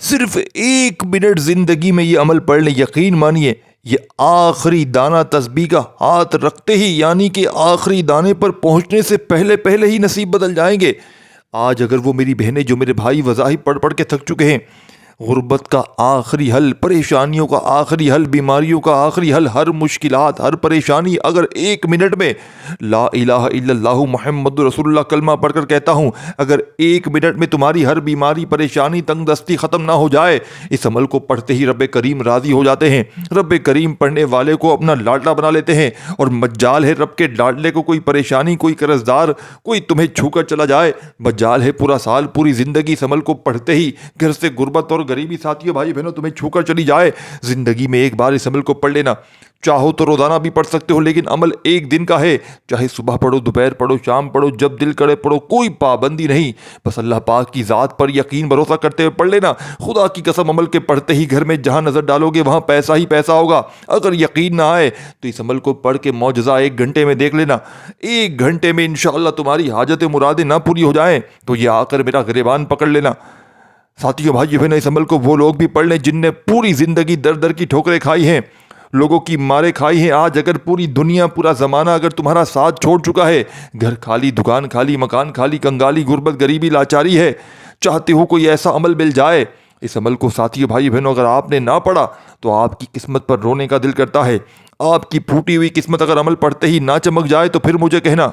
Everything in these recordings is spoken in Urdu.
صرف 1 منٹ زندگی میں یہ عمل پڑھ لیں، یقین مانیے یہ آخری دانہ تسبیح کا ہاتھ رکھتے ہی، یعنی کہ آخری دانے پر پہنچنے سے پہلے پہلے ہی نصیب بدل جائیں گے۔ آج اگر وہ میری بہنیں جو میرے بھائی وظائف پڑھ پڑھ کے تھک چکے ہیں، غربت کا آخری حل، پریشانیوں کا آخری حل، بیماریوں کا آخری حل، ہر مشکلات، ہر پریشانی اگر 1 منٹ میں لا الہ الا اللہ محمد رسول اللہ کلمہ پڑھ کر کہتا ہوں، اگر 1 منٹ میں تمہاری ہر بیماری، پریشانی، تنگ دستی ختم نہ ہو جائے، اس عمل کو پڑھتے ہی رب کریم راضی ہو جاتے ہیں۔ رب کریم پڑھنے والے کو اپنا لاڈلا بنا لیتے ہیں، اور مجال ہے رب کے لاڈلے کو کوئی پریشانی، کوئی قرضدار، کوئی تمہیں چھو کر چلا جائے، مجال ہے پورا سال، پوری زندگی اس عمل کو پڑھتے ہی گھر سے غربت اور غریبی ساتھیوں بھائی بہنوں تمہیں چھو کر چلی جائے۔ زندگی میں ایک بار اس عمل کو پڑھ لینا، چاہو تو روزانہ بھی پڑھ سکتے ہو، لیکن عمل 1 دن کا ہے، چاہے صبح پڑھو، دوپہر پڑھو، شام پڑھو، جب دل کرے پڑھو، کوئی پابندی نہیں، بس اللہ پاک کی ذات پر یقین بھروسہ کرتے ہوئے پڑھ لینا۔ خدا کی قسم عمل کے پڑھتے ہی گھر میں جہاں نظر ڈالو گے وہاں پیسہ ہی پیسہ ہوگا۔ اگر یقین نہ آئے تو اس عمل کو پڑھ کے معجزہ 1 گھنٹے میں دیکھ لینا، 1 گھنٹے میں انشاءاللہ تمہاری حاجتیں مرادیں نہ پوری ہو جائیں تو یہ آ کر میرا گریبان پکڑ لینا۔ ساتھیوں بھائیو بہنوں، اس عمل کو وہ لوگ بھی پڑھ لیں جن نے پوری زندگی در در کی ٹھوکریں کھائی ہیں، لوگوں کی مارے کھائی ہیں۔ آج اگر پوری دنیا، پورا زمانہ اگر تمہارا ساتھ چھوڑ چکا ہے، گھر خالی، دکان خالی، مکان خالی، کنگالی، غربت، غریبی، لاچاری ہے، چاہتے ہو کوئی ایسا عمل مل جائے، اس عمل کو ساتھیوں بھائی بہنوں اگر آپ نے نہ پڑھا تو آپ کی قسمت پر رونے کا دل کرتا ہے۔ آپ کی پھوٹی ہوئی قسمت اگر عمل پڑھتے ہی نہ چمک جائے تو پھر مجھے کہنا۔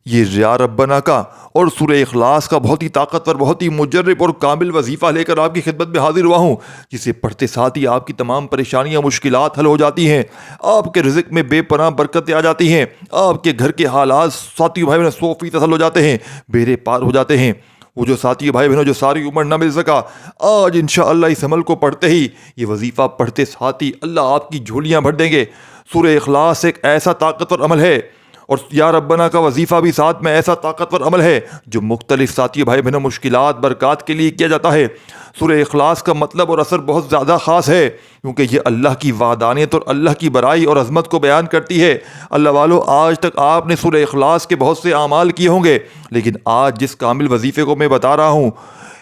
یہ یا ربنا کا اور سورہ اخلاص کا بہت ہی طاقتور، بہت ہی مجرب اور کامل وظیفہ لے کر آپ کی خدمت میں حاضر ہوا ہوں، جسے پڑھتے ساتھ ہی آپ کی تمام پریشانیاں، مشکلات حل ہو جاتی ہیں، آپ کے رزق میں بے پناہ برکتیں آ جاتی ہیں، آپ کے گھر کے حالات ساتھیوں بھائی بہنوں 100% حل ہو جاتے ہیں، بیڑے پار ہو جاتے ہیں۔ وہ جو ساتھیوں بھائی بہنوں جو ساری عمر نہ مل سکا، آج انشاءاللہ اس عمل کو پڑھتے ہی، یہ وظیفہ پڑھتے ساتھ ہی اللہ آپ کی جھولیاں بھر دیں گے۔ سورہ اخلاص ایک ایسا طاقتور عمل ہے، اور یا ربنا کا وظیفہ بھی ساتھ میں ایسا طاقتور عمل ہے جو مختلف ساتھیوں بھائی بہنوں مشکلات، برکات کے لیے کیا جاتا ہے۔ سورہ اخلاص کا مطلب اور اثر بہت زیادہ خاص ہے، کیونکہ یہ اللہ کی وحدانیت اور اللہ کی بڑائی اور عظمت کو بیان کرتی ہے۔ اللہ والو، آج تک آپ نے سورہ اخلاص کے بہت سے اعمال کیے ہوں گے، لیکن آج جس کامل وظیفے کو میں بتا رہا ہوں،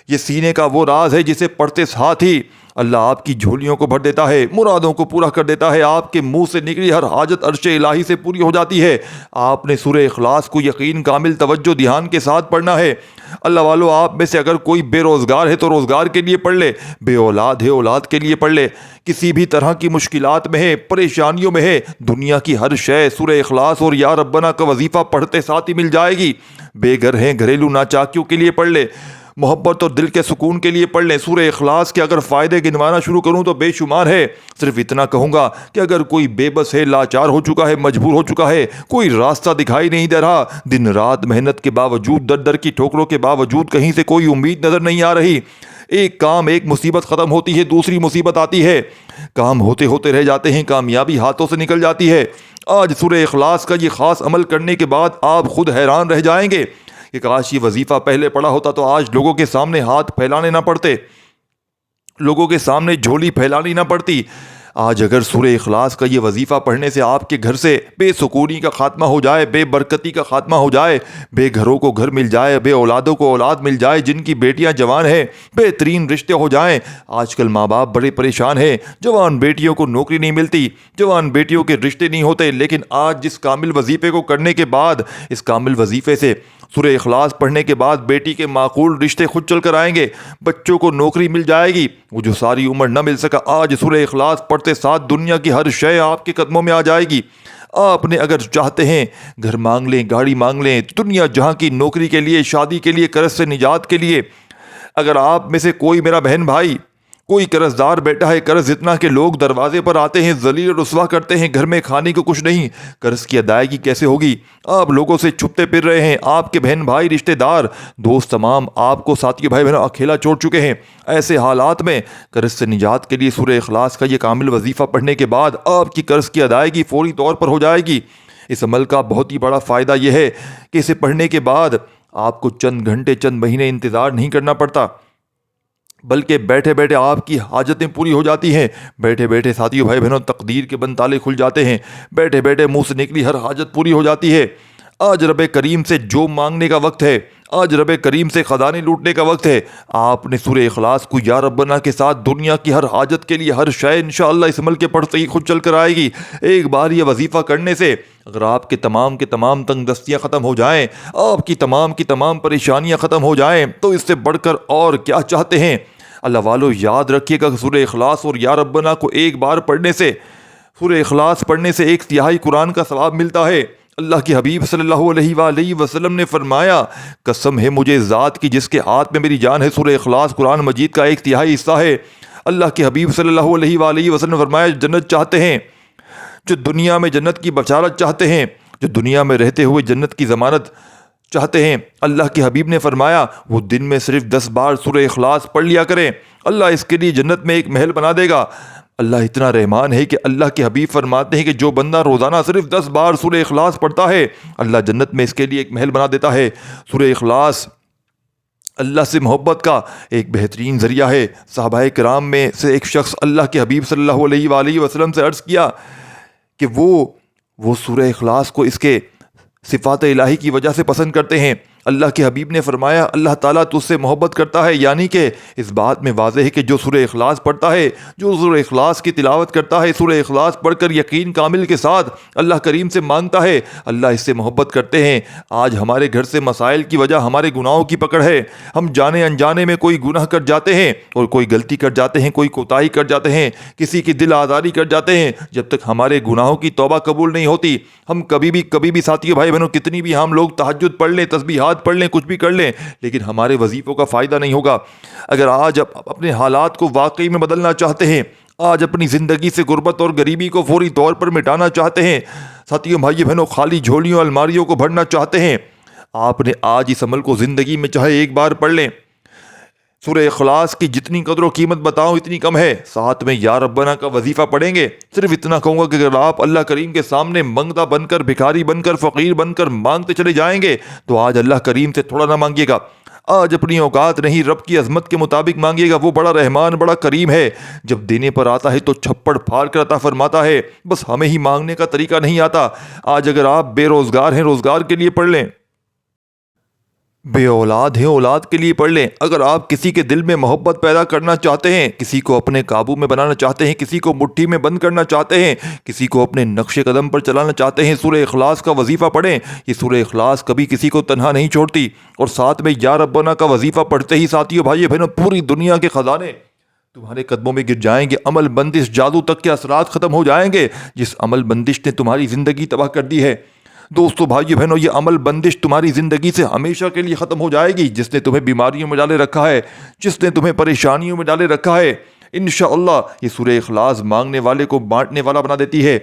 یہ سینے کا وہ راز ہے جسے پڑھتے ساتھ ہی اللہ آپ کی جھولیوں کو بھر دیتا ہے، مرادوں کو پورا کر دیتا ہے، آپ کے منہ سے نکلی ہر حاجت عرش الہی سے پوری ہو جاتی ہے۔ آپ نے سورہ اخلاص کو یقین، کامل توجہ، دھیان کے ساتھ پڑھنا ہے۔ اللہ والو، آپ میں سے اگر کوئی بے روزگار ہے تو روزگار کے لیے پڑھ لے، بے اولاد ہے اولاد کے لیے پڑھ لے، کسی بھی طرح کی مشکلات میں ہے، پریشانیوں میں ہے، دنیا کی ہر شے سورہ اخلاص اور یا ربنا کا وظیفہ پڑھتے ساتھ ہی مل جائے گی۔ بے گھر ہیں، گھریلو ناچاکیوں کے لیے پڑھ لے، محبت اور دل کے سکون کے لیے پڑھ لیں۔ سورہ اخلاص کے اگر فائدے گنوانا شروع کروں تو بے شمار ہے، صرف اتنا کہوں گا کہ اگر کوئی بے بس ہے، لاچار ہو چکا ہے، مجبور ہو چکا ہے، کوئی راستہ دکھائی نہیں دے رہا، دن رات محنت کے باوجود، در در کی ٹھوکروں کے باوجود کہیں سے کوئی امید نظر نہیں آ رہی، ایک کام، ایک مصیبت ختم ہوتی ہے، دوسری مصیبت آتی ہے، کام ہوتے ہوتے رہ جاتے ہیں، کامیابی ہاتھوں سے نکل جاتی ہے، آج سورہ اخلاص کا یہ خاص عمل کرنے کے بعد آپ خود حیران رہ جائیں گے کہ کاش یہ وظیفہ پہلے پڑھا ہوتا تو آج لوگوں کے سامنے ہاتھ پھیلانے نہ پڑتے، لوگوں کے سامنے جھولی پھیلانی نہ پڑتی۔ آج اگر سورہ اخلاص کا یہ وظیفہ پڑھنے سے آپ کے گھر سے بے سکونی کا خاتمہ ہو جائے، بے برکتی کا خاتمہ ہو جائے، بے گھروں کو گھر مل جائے، بے اولادوں کو اولاد مل جائے، جن کی بیٹیاں جوان ہیں بہترین رشتے ہو جائیں۔ آج کل ماں باپ بڑے پریشان ہیں، جوان بیٹیوں کو نوکری نہیں ملتی، جوان بیٹیوں کے رشتے نہیں ہوتے، لیکن آج جس کامل وظیفے کو کرنے کے بعد، اس کامل وظیفے سے سورہ اخلاص پڑھنے کے بعد بیٹی کے معقول رشتے خود چل کر آئیں گے، بچوں کو نوکری مل جائے گی، وہ جو ساری عمر نہ مل سکا آج سورہ اخلاص پڑھتے ساتھ دنیا کی ہر شے آپ کے قدموں میں آ جائے گی۔ آپ نے اگر چاہتے ہیں گھر مانگ لیں، گاڑی مانگ لیں، دنیا جہاں کی، نوکری کے لیے، شادی کے لیے، قرض سے نجات کے لیے، اگر آپ میں سے کوئی میرا بہن بھائی کوئی قرض دار بیٹا ہے، قرض اتنا کہ لوگ دروازے پر آتے ہیں، ذلیل رسوا کرتے ہیں، گھر میں کھانے کو کچھ نہیں، قرض کی ادائیگی کیسے ہوگی؟ آپ لوگوں سے چھپتے پھر رہے ہیں، آپ کے بہن بھائی، رشتہ دار، دوست تمام آپ کو ساتھی بھائی بہنوں اکیلا چھوڑ چکے ہیں۔ ایسے حالات میں قرض سے نجات کے لیے سورہ اخلاص کا یہ کامل وظیفہ پڑھنے کے بعد آپ کی قرض کی ادائیگی فوری طور پر ہو جائے گی۔ اس عمل کا بہت ہی بڑا فائدہ یہ ہے کہ اسے پڑھنے کے بعد آپ کو چند گھنٹے، چند مہینے انتظار نہیں کرنا پڑتا، بلکہ بیٹھے بیٹھے آپ کی حاجتیں پوری ہو جاتی ہیں، بیٹھے بیٹھے ساتھیوں بھائی بہنوں تقدیر کے بند تالے کھل جاتے ہیں، بیٹھے بیٹھے منہ سے نکلی ہر حاجت پوری ہو جاتی ہے۔ آج رب کریم سے جو مانگنے کا وقت ہے، آج رب کریم سے خزانے لوٹنے کا وقت ہے۔ آپ نے سورہ اخلاص کو یا ربنا کے ساتھ دنیا کی ہر حاجت کے لیے ہر شے انشاءاللہ اس عمل کے پڑھتے ہی خود چل کر آئے گی۔ ایک بار یہ وظیفہ کرنے سے اگر آپ کے تمام تنگ دستیاں ختم ہو جائیں، آپ کی تمام پریشانیاں ختم ہو جائیں، تو اس سے بڑھ کر اور کیا چاہتے ہیں؟ اللہ والو یاد رکھیے گا کہ سورہ اخلاص اور یا ربنا کو ایک بار پڑھنے سے، سورہ اخلاص پڑھنے سے 1/3 قرآن کا ثواب ملتا ہے۔ اللہ کے حبیب صلی اللہ علیہ وآلہ وسلم نے فرمایا، قسم ہے مجھے ذات کی جس کے ہاتھ میں میری جان ہے، سورہ اخلاص قرآن مجید کا 1/3 حصہ ہے۔ اللہ کے حبیب صلی اللہ علیہ وآلہ وسلم نے فرمایا، جنت چاہتے ہیں، جو دنیا میں جنت کی بشارت چاہتے ہیں، جو دنیا میں رہتے ہوئے جنت کی ضمانت چاہتے ہیں، اللہ کے حبیب نے فرمایا وہ دن میں صرف 10 بار سورہ اخلاص پڑھ لیا کریں، اللہ اس کے لیے جنت میں ایک محل بنا دے گا۔ اللہ اتنا رحمان ہے کہ اللہ کے حبیب فرماتے ہیں کہ جو بندہ روزانہ صرف 10 بار سورہ اخلاص پڑھتا ہے، اللہ جنت میں اس کے لیے ایک محل بنا دیتا ہے۔ سورہ اخلاص اللہ سے محبت کا ایک بہترین ذریعہ ہے۔ صحابہ کرام میں سے ایک شخص اللہ کے حبیب صلی اللہ علیہ وآلہ وسلم سے عرض کیا کہ وہ سورہ اخلاص کو اس کے صفات الہی کی وجہ سے پسند کرتے ہیں۔ اللہ کے حبیب نے فرمایا، اللہ تعالیٰ تجھ سے محبت کرتا ہے، یعنی کہ اس بات میں واضح ہے کہ جو سورہ اخلاص پڑھتا ہے، جو سورہ اخلاص کی تلاوت کرتا ہے، سورہ اخلاص پڑھ کر یقین کامل کے ساتھ اللہ کریم سے مانگتا ہے، اللہ اس سے محبت کرتے ہیں۔ آج ہمارے گھر سے مسائل کی وجہ ہمارے گناہوں کی پکڑ ہے۔ ہم جانے انجانے میں کوئی گناہ کر جاتے ہیں اور کوئی غلطی کر جاتے ہیں، کوئی کوتاہی کر جاتے ہیں، کسی کی دل آزاری کر جاتے ہیں۔ جب تک ہمارے گناہوں کی توبہ قبول نہیں ہوتی، ہم کبھی بھی ساتھیوں بھائی بہنوں، کتنی بھی ہم لوگ تہجد پڑھ لیں، تسبیحات پڑھ لیں، کچھ بھی کر لیں، لیکن ہمارے وظیفوں کا فائدہ نہیں ہوگا۔ اگر آج اپنے حالات کو واقعی میں بدلنا چاہتے ہیں، آج اپنی زندگی سے غربت اور غریبی کو فوری طور پر مٹانا چاہتے ہیں، ساتھیوں بھائی بہنوں، خالی جھولیوں الماریوں کو بھرنا چاہتے ہیں، آپ نے آج اس عمل کو زندگی میں چاہے ایک بار پڑھ لیں۔ سورہ اخلاص کی جتنی قدر و قیمت بتاؤں اتنی کم ہے۔ ساتھ میں یا ربنا کا وظیفہ پڑھیں گے۔ صرف اتنا کہوں گا کہ اگر آپ اللہ کریم کے سامنے منگتا بن کر، بھکاری بن کر، فقیر بن کر مانگتے چلے جائیں گے تو آج اللہ کریم سے تھوڑا نہ مانگیے گا، آج اپنی اوقات نہیں، رب کی عظمت کے مطابق مانگیے گا۔ وہ بڑا رحمان، بڑا کریم ہے، جب دینے پر آتا ہے تو چھپڑ پھاڑ کر عطا فرماتا ہے، بس ہمیں ہی مانگنے کا طریقہ نہیں آتا۔ آج اگر آپ بے روزگار ہیں، روزگار کے لیے پڑھ لیں، بے اولاد ہیں، اولاد کے لیے پڑھ لیں۔ اگر آپ کسی کے دل میں محبت پیدا کرنا چاہتے ہیں، کسی کو اپنے قابو میں بنانا چاہتے ہیں، کسی کو مٹھی میں بند کرنا چاہتے ہیں، کسی کو اپنے نقش قدم پر چلانا چاہتے ہیں، سورہ اخلاص کا وظیفہ پڑھیں۔ یہ سورہ اخلاص کبھی کسی کو تنہا نہیں چھوڑتی، اور ساتھ میں یا ربنا کا وظیفہ پڑھتے ہی ساتھیوں بھائی بہنوں، پوری دنیا کے خزانے تمہارے قدموں میں گر جائیں گے۔ عمل بندش، جادو تک کے اثرات ختم ہو جائیں گے جس عمل بندش نے تمہاری زندگی تباہ کر دی ہے۔ دوستو بھائیو بہنوں، یہ عمل بندش تمہاری زندگی سے ہمیشہ کے لیے ختم ہو جائے گی۔ جس نے تمہیں بیماریوں میں ڈالے رکھا ہے، جس نے تمہیں پریشانیوں میں ڈالے رکھا ہے، انشاءاللہ یہ سورہ اخلاص مانگنے والے کو بانٹنے والا بنا دیتی ہے۔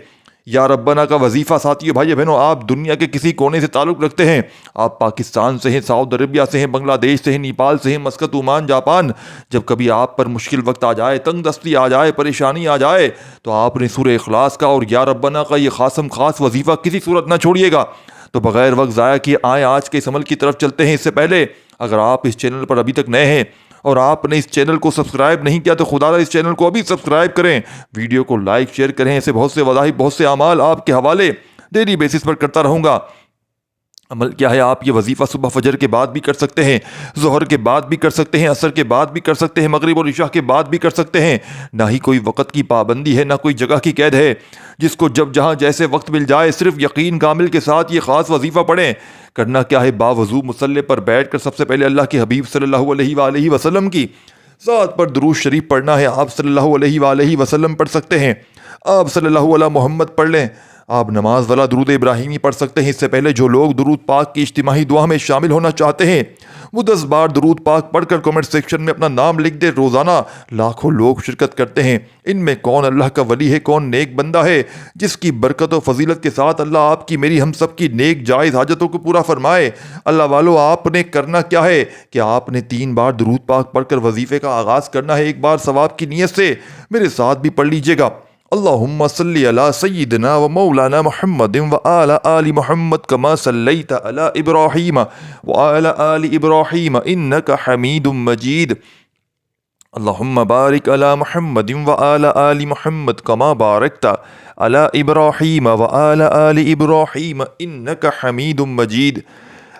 یا ربنا کا وظیفہ ساتھیو بھائی بہنوں، آپ دنیا کے کسی کونے سے تعلق رکھتے ہیں، آپ پاکستان سے ہیں، سعودی عربیہ سے ہیں، بنگلہ دیش سے ہیں، نیپال سے ہیں، مسقط، عمان، جاپان، جب کبھی آپ پر مشکل وقت آ جائے، تنگ دستی آ جائے، پریشانی آ جائے، تو آپ نے سورہ اخلاص کا اور یا ربنا کا یہ خاص وظیفہ کسی صورت نہ چھوڑیے گا۔ تو بغیر وقت ضائع کیے آئیں آج کے اس عمل کی طرف چلتے ہیں۔ اس سے پہلے اگر آپ اس چینل پر ابھی تک نئے ہیں اور آپ نے اس چینل کو سبسکرائب نہیں کیا تو خدا را اس چینل کو ابھی سبسکرائب کریں، ویڈیو کو لائک شیئر کریں۔ ایسے بہت سے وظائف، بہت سے اعمال آپ کے حوالے ڈیلی بیسس پر کرتا رہوں گا۔ عمل کیا ہے؟ آپ یہ وظیفہ صبح فجر کے بعد بھی کر سکتے ہیں، ظہر کے بعد بھی کر سکتے ہیں، عصر کے بعد بھی کر سکتے ہیں، مغرب اور عشاء کے بعد بھی کر سکتے ہیں۔ نہ ہی کوئی وقت کی پابندی ہے، نہ کوئی جگہ کی قید ہے، جس کو جب جہاں جیسے وقت مل جائے صرف یقین کامل کے ساتھ یہ خاص وظیفہ پڑھیں۔ کرنا کیا ہے؟ باوضو مصلی پر بیٹھ کر سب سے پہلے اللہ کے حبیب صلی اللہ علیہ وآلہ وسلم کی ذات پر درود شریف پڑھنا ہے۔ آپ صلی اللہ علیہ وآلہ وسلم پڑھ سکتے ہیں، آپ صلی اللہ علیہ محمد پڑھ لیں، آپ نماز والا درود ابراہیمی پڑھ سکتے ہیں۔ اس سے پہلے جو لوگ درود پاک کی اجتماعی دعا میں شامل ہونا چاہتے ہیں وہ 10 بار درود پاک پڑھ کر کمنٹ سیکشن میں اپنا نام لکھ دے۔ روزانہ لاکھوں لوگ شرکت کرتے ہیں، ان میں کون اللہ کا ولی ہے، کون نیک بندہ ہے جس کی برکت و فضیلت کے ساتھ اللہ آپ کی، میری، ہم سب کی نیک جائز حاجتوں کو پورا فرمائے۔ اللہ والو، آپ نے کرنا کیا ہے کہ آپ نے 3 بار درود پاک پڑھ کر وظیفے کا آغاز کرنا ہے، ایک بار ثواب کی نیت سے۔ میرے ساتھ بھی پڑھ لیجئے گا، اللہم صلی علی سیدنا و مولانا محمد و آل محمد کما صلیت علی ابراہیم و آل ابراہیم انک حمید مجید، اللہم بارک علی محمد و آل محمد کما بارکت علی ابراہیم و آل ابراہیم انک حمید مجید۔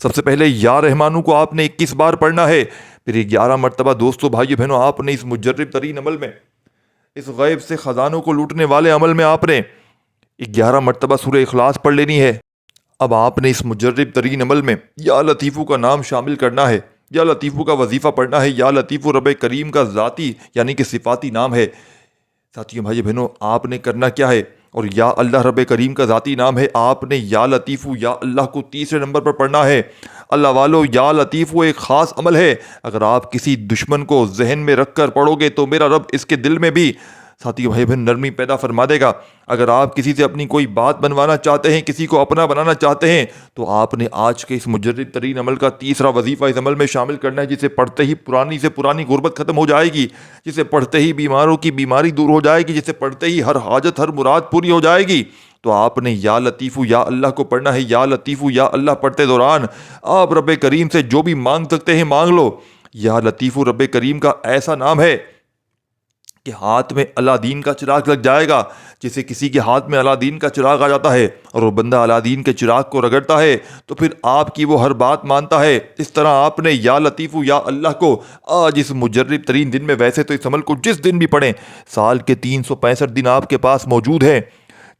سب سے پہلے یا رحمانو کو آپ نے 21 بار پڑھنا ہے، پھر 11 مرتبہ دوستو بھائیو بہنوں آپ نے اس مجرب ترین عمل میں، اس غیب سے خزانوں کو لوٹنے والے عمل میں آپ نے 11 مرتبہ سورہ اخلاص پڑھ لینی ہے۔ اب آپ نے اس مجرب ترین عمل میں یا لطیفو کا نام شامل کرنا ہے، یا لطیفو کا وظیفہ پڑھنا ہے۔ یا لطیفو رب کریم کا ذاتی یعنی کہ صفاتی نام ہے۔ ساتھیوں بھائی بہنوں آپ نے کرنا کیا ہے، اور یا اللہ رب کریم کا ذاتی نام ہے، آپ نے یا لطیفو یا اللہ کو تیسرے نمبر پر پڑھنا ہے۔ اللہ والو یا لطیفو ایک خاص عمل ہے، اگر آپ کسی دشمن کو ذہن میں رکھ کر پڑھو گے تو میرا رب اس کے دل میں بھی ساتھیوں بھائی بہن نرمی پیدا فرما دے گا۔ اگر آپ کسی سے اپنی کوئی بات بنوانا چاہتے ہیں، کسی کو اپنا بنانا چاہتے ہیں، تو آپ نے آج کے اس مجرد ترین عمل کا تیسرا وظیفہ اس عمل میں شامل کرنا ہے، جسے پڑھتے ہی پرانی سے پرانی غربت ختم ہو جائے گی، جسے پڑھتے ہی بیماروں کی بیماری دور ہو جائے گی، جسے پڑھتے ہی ہر حاجت ہر مراد پوری ہو جائے گی۔ تو آپ نے یا لطیفو یا اللہ کو پڑھنا ہے۔ یا لطیفو یا اللہ پڑھتے دوران آپ رب کریم سے جو بھی مانگ سکتے ہیں مانگ لو۔ یا لطیفو رب کریم کا ایسا نام ہے کہ ہاتھ میں الادین کا چراغ لگ جائے گا، جسے کسی کے ہاتھ میں الادین کا چراغ آ جاتا ہے اور وہ بندہ الادین کے چراغ کو رگڑتا ہے تو پھر آپ کی وہ ہر بات مانتا ہے۔ اس طرح آپ نے یا لطیفو یا اللہ کو آج اس مجرب ترین دن میں، ویسے تو اس عمل کو جس دن بھی پڑھیں، سال کے 365 دن آپ کے پاس موجود ہیں،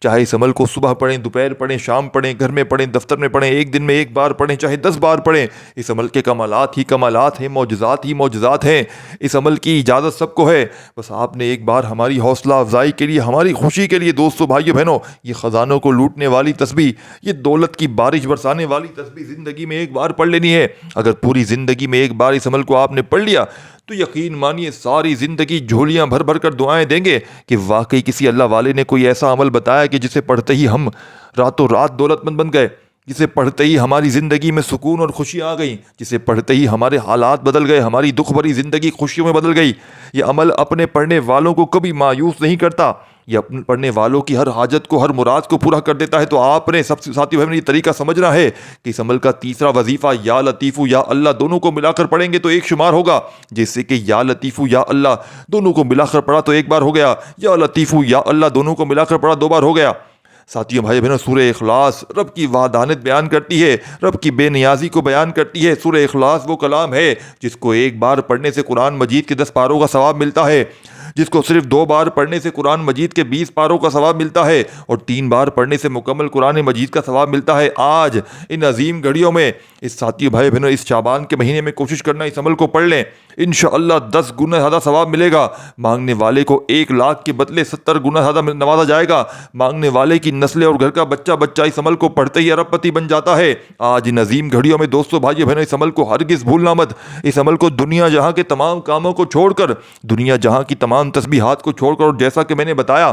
چاہے اس عمل کو صبح پڑھیں، دوپہر پڑھیں، شام پڑھیں، گھر میں پڑھیں، دفتر میں پڑھیں، ایک دن میں ایک بار پڑھیں، چاہے 10 بار پڑھیں، اس عمل کے کمالات ہی کمالات ہیں، معجزات ہی معجزات ہیں۔ اس عمل کی اجازت سب کو ہے، بس آپ نے ایک بار ہماری حوصلہ افزائی کے لیے، ہماری خوشی کے لیے دوستو بھائیو بہنوں، یہ خزانوں کو لوٹنے والی تسبیح، یہ دولت کی بارش برسانے والی تسبیح زندگی میں ایک بار پڑھ لینی ہے۔ اگر پوری زندگی میں ایک بار اس عمل کو آپ نے پڑھ لیا تو یقین مانیے ساری زندگی جھولیاں بھر بھر کر دعائیں دیں گے کہ واقعی کسی اللہ والے نے کوئی ایسا عمل بتایا کہ جسے پڑھتے ہی ہم راتوں رات دولت مند بن گئے، جسے پڑھتے ہی ہماری زندگی میں سکون اور خوشی آ گئی، جسے پڑھتے ہی ہمارے حالات بدل گئے، ہماری دکھ بھری زندگی خوشیوں میں بدل گئی۔ یہ عمل اپنے پڑھنے والوں کو کبھی مایوس نہیں کرتا، یہ اپنے پڑھنے والوں کی ہر حاجت کو، ہر مراد کو پورا کر دیتا ہے۔ تو آپ نے سب سے ساتھی بھائی یہ طریقہ سمجھنا ہے کہ اس عمل کا تیسرا وظیفہ یا لطیفو یا اللہ دونوں کو ملا کر پڑھیں گے تو ایک شمار ہوگا، جیسے کہ یا لطیفو یا اللہ دونوں کو ملا کر پڑھا تو ایک بار ہو گیا، یا لطیفو یا اللہ دونوں کو ملا کر پڑھا 2 بار ہو گیا۔ ساتھیوں بھائی بہنوں سورہ اخلاص رب کی وحدانیت بیان کرتی ہے، رب کی بے نیازی کو بیان کرتی ہے۔ سورہ اخلاص وہ کلام ہے جس کو ایک بار پڑھنے سے قرآن مجید کے 10 پاروں کا ثواب ملتا ہے، جس کو صرف 2 بار پڑھنے سے قرآن مجید کے 20 پاروں کا ثواب ملتا ہے، اور 3 بار پڑھنے سے مکمل قرآن مجید کا ثواب ملتا ہے۔ آج ان عظیم گھڑیوں میں اس ساتھی بھائی بہنوں اس شعبان کے مہینے میں کوشش کرنا اس عمل کو پڑھ لیں، انشاءاللہ 10 گنا زیادہ ثواب ملے گا۔ مانگنے والے کو 1 لاکھ کے بدلے 70 گنا زیادہ نوازا جائے گا۔ مانگنے والے کی نسلیں اور گھر کا بچہ اس عمل کو پڑھتے ہی ارب پتی بن جاتا ہے۔ آج ان عظیم گھڑیوں میں دوستو بھائیو بہنوں اس عمل کو ہرگز بھولنا مت۔ اس عمل کو دنیا جہاں کے تمام کاموں کو چھوڑ کر، دنیا جہاں کی تمام تسبیحات کو چھوڑ کر، اور جیسا کہ میں نے بتایا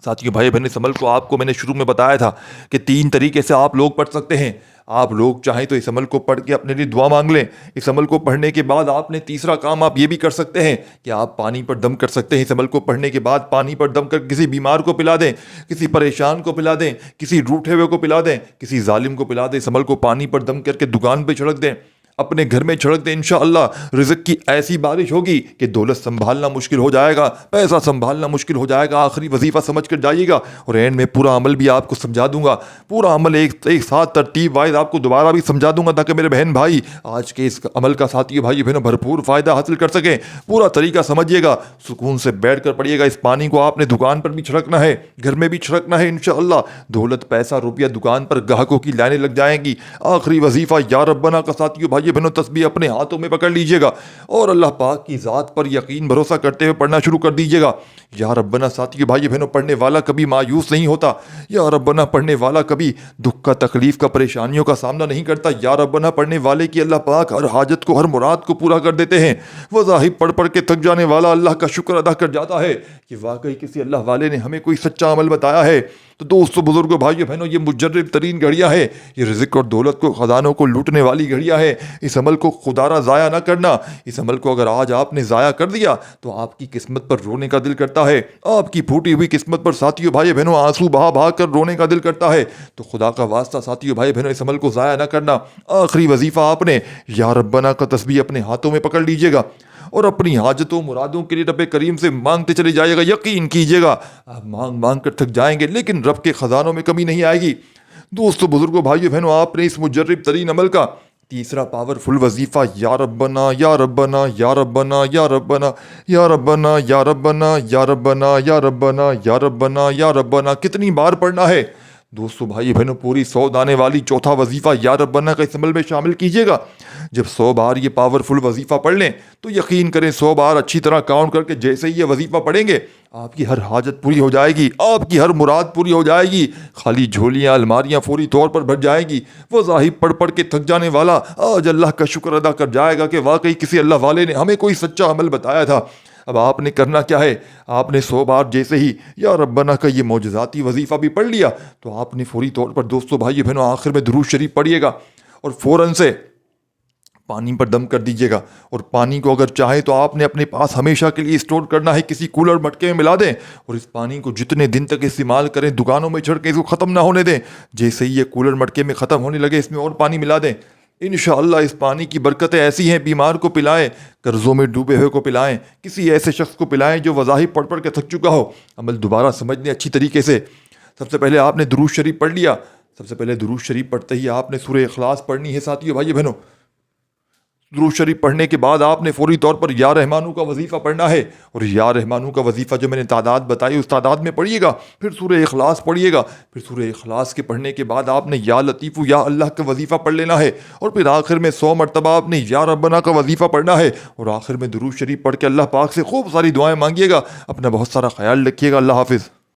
ساتھیوں بھائی بہن اس عمل کو آپ کو میں نے شروع میں بتایا تھا کہ 3 طریقے سے آپ لوگ پڑھ سکتے ہیں۔ آپ لوگ چاہیں تو اس عمل کو پڑھ کے اپنے لیے دعا مانگ لیں۔ اس عمل کو پڑھنے کے بعد آپ نے تیسرا کام آپ یہ بھی کر سکتے ہیں کہ آپ پانی پر دم کر سکتے ہیں۔ اس عمل کو پڑھنے کے بعد پانی پر دم کر کسی بیمار کو پلا دیں، کسی پریشان کو پلا دیں، کسی روٹھے ہوئے کو پلا دیں، کسی ظالم کو پلا دیں۔ اس عمل کو پانی پر دم کر کے دکان پہ چھڑک دیں، اپنے گھر میں چھڑک دیں، انشاءاللہ رزق کی ایسی بارش ہوگی کہ دولت سنبھالنا مشکل ہو جائے گا، پیسہ سنبھالنا مشکل ہو جائے گا۔ آخری وظیفہ سمجھ کر جائیے گا، اور اینڈ میں پورا عمل بھی آپ کو سمجھا دوں گا، پورا عمل ایک ساتھ ترتیب وائز آپ کو دوبارہ بھی سمجھا دوں گا، تاکہ میرے بہن بھائی آج کے اس عمل کا ساتھی بھائی بہنوں بھرپور فائدہ حاصل کر سکیں۔ پورا طریقہ سمجھیے گا، سکون سے بیٹھ کر پڑھیے گا۔ اس پانی کو آپ نے دکان پر بھی چھڑکنا ہے، گھر میں بھی چھڑکنا ہے، انشاءاللہ دولت پیسہ روپیہ دکان پر گاہکوں کی لائنیں لگ جائیں گی۔ آخری وظیفہ یا ربنا کا ساتھیوں بھائی بہنوں تسبیح اپنے ہاتھوں میں پکڑ لیجئے گا اور اللہ پاک کی ذات پر یقین بھروسہ کرتے ہوئے پڑھنا شروع کر دیجئے گا۔ یا ربنا ساتھیوں بھائی بہنوں پڑھنے والا کبھی مایوس نہیں ہوتا۔ یا ربنا پڑھنے والا کبھی دکھ کا، تکلیف کا، پریشانیوں کا سامنا نہیں کرتا۔ یا ربنا پڑھنے والے کی اللہ پاک ہر حاجت کو، ہر مراد کو پورا کر دیتے ہیں۔ وظائف پڑھ پڑھ کے تھک جانے والا اللہ کا شکر ادا کر جاتا ہے کہ واقعی کسی اللہ والے نے ہمیں کوئی سچا عمل بتایا ہے۔ تو دوستو بزرگوں بھائیو بہنوں یہ مجرب ترین گھڑیاں ہیں، یہ رزق اور دولت کو، خزانوں کو لوٹنے والی گھڑیاں ہیں۔ اس عمل کو خدا را ضائع نہ کرنا۔ اس عمل کو اگر آج آپ نے ضائع کر دیا تو آپ کی قسمت پر رونے کا دل کرتا ہے، آپ کی پھوٹی ہوئی قسمت پر ساتھیوں بھائی بہنوں آنسو بہا بہا کر رونے کا دل کرتا ہے۔ تو خدا کا واسطہ ساتھیوں بھائی بہنوں اس عمل کو ضائع نہ کرنا۔ آخری وظیفہ آپ نے یا ربنا کا تسبیح اپنے ہاتھوں میں پکڑ لیجئے گا اور اپنی حاجتوں مرادوں کے لیے رب کریم سے مانگتے چلے جائے گا۔ یقین کیجئے گا آپ مانگ مانگ کر تھک جائیں گے، لیکن رب کے خزانوں میں کمی نہیں آئے گی۔ دوستو بزرگوں بھائیو بہنوں، آپ نے اس مجرب ترین عمل کا تیسرا پاورفل وظیفہ یا ربنا یا ربنا یا ربنا یا ربنا یا ربنا یا ربنا یا ربنا یا ربنا یا ربنا یا ربنا کتنی بار پڑھنا ہے؟ دوستو بھائی بہنوں، پوری 100 دانے والی چوتھا وظیفہ یا ربنا کا اس عمل میں شامل کیجیے گا۔ جب 100 بار یہ پاورفل وظیفہ پڑھ لیں تو یقین کریں 100 بار اچھی طرح کاؤنٹ کر کے جیسے ہی یہ وظیفہ پڑھیں گے آپ کی ہر حاجت پوری ہو جائے گی، آپ کی ہر مراد پوری ہو جائے گی، خالی جھولیاں الماریاں فوری طور پر بھر جائیں گی۔ وہ ظاہر پڑھ پڑھ کے تھک جانے والا آج اللہ کا شکر ادا کر جائے گا کہ واقعی کسی اللہ والے نے ہمیں کوئی سچا عمل بتایا تھا۔ اب آپ نے کرنا کیا ہے؟ آپ نے 100 بار جیسے ہی یا ربنا کا یہ معجزاتی وظیفہ بھی پڑھ لیا تو آپ نے فوری طور پر دوستو بھائی بہنوں آخر میں درود شریف پڑھیے گا اور فوراً سے پانی پر دم کر دیجیے گا، اور پانی کو اگر چاہے تو آپ نے اپنے پاس ہمیشہ کے لیے اسٹور کرنا ہے، کسی کولر مٹکے میں ملا دیں اور اس پانی کو جتنے دن تک استعمال کریں دکانوں میں چھڑکیں، اس کو ختم نہ ہونے دیں۔ جیسے ہی یہ کولر مٹکے میں ختم ہونے لگے اس میں اور پانی ملا دیں۔ انشاءاللہ اس پانی کی برکتیں ایسی ہیں، بیمار کو پلائیں، قرضوں میں ڈوبے ہوئے کو پلائیں، کسی ایسے شخص کو پلائیں جو وظائف پڑھ پڑھ کے تھک چکا ہو۔ عمل دوبارہ سمجھ لیں اچھی طریقے سے۔ سب سے پہلے آپ نے درود شریف پڑھ لیا، سب سے پہلے درود شریف پڑھتے ہی آپ نے سورہ اخلاص پڑھنی ہے ساتھیو بھائی بہنوں۔ درود شریف پڑھنے کے بعد آپ نے فوری طور پر یا رحمانو کا وظیفہ پڑھنا ہے، اور یا رحمانو کا وظیفہ جو میں نے تعداد بتائی اس تعداد میں پڑھیے گا، پھر سورہ اخلاص پڑھیے گا، پھر سورہ اخلاص کے پڑھنے کے بعد آپ نے یا لطیفو یا اللہ کا وظیفہ پڑھ لینا ہے، اور پھر آخر میں 100 مرتبہ آپ نے یا ربنا کا وظیفہ پڑھنا ہے، اور آخر میں درود شریف پڑھ کے اللہ پاک سے خوب ساری دعائیں مانگیے گا۔ اپنا بہت سارا خیال رکھیے گا۔ اللہ حافظ۔